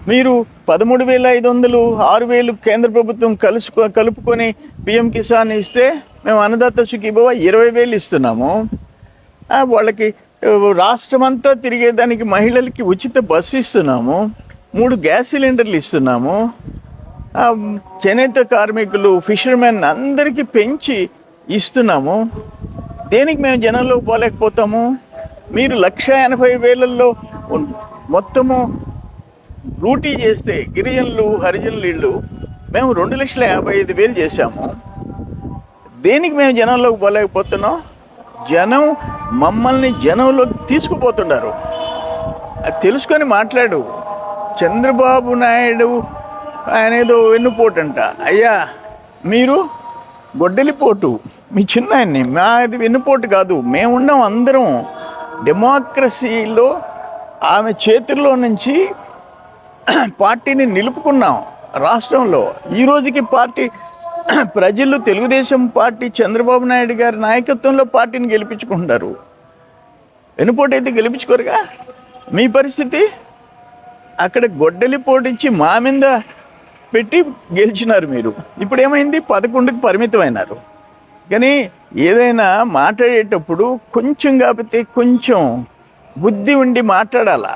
మీరు 13,500 6,000 కేంద్ర ప్రభుత్వం కలుపుకొని పిఎం కిసాన్ ఇస్తే మేము అన్నదాత సుఖీభవ 20,000 ఇస్తున్నాము. వాళ్ళకి రాష్ట్రమంతా తిరిగేదానికి మహిళలకి ఉచిత బస్సు ఇస్తున్నాము. 3 గ్యాస్ సిలిండర్లు ఇస్తున్నాము. చేనేత కార్మికులు, ఫిషర్మెన్ అందరికీ పెంచి ఇస్తున్నాము. దేనికి మేము జనంలోకి పోలేకపోతాము? మీరు 1,80,000 మొత్తము లూటీ చేస్తే గిరిజనులు, హరిజనులు ఇళ్ళు మేము 2,55,000 చేశాము. దేనికి మేము జనంలోకి పోలేకపోతున్నాం? జనం మమ్మల్ని జనంలోకి తీసుకుపోతున్నారు. అది తెలుసుకొని మాట్లాడు. చంద్రబాబు నాయుడు ఆయన ఏదో వెన్నుపోటు అంట. అయ్యా, మీరు గొడ్డలిపోటు, మీ చిన్న ఆయన్ని. మాది వెన్నుపోటు కాదు. మేమున్నాం అందరం డెమోక్రసీలో. ఆమె చేతుల్లో నుంచి పార్టీని నిలుపుకున్నాం రాష్ట్రంలో. ఈ రోజుకి పార్టీ ప్రజలు తెలుగుదేశం పార్టీ చంద్రబాబు నాయుడు గారి నాయకత్వంలో పార్టీని గెలిపించుకుంటున్నారు. వెన్నుపోటు అయితే గెలిపించుకోరుగా. మీ పరిస్థితి అక్కడ గొడ్డలి పోటించి మా మీద పెట్టి గెలిచినారు మీరు. ఇప్పుడు ఏమైంది? 11కి పరిమితమైనారు. కానీ ఏదైనా మాట్లాడేటప్పుడు కొంచెం కాకపోతే కొంచెం బుద్ధి ఉండి మాట్లాడాలా.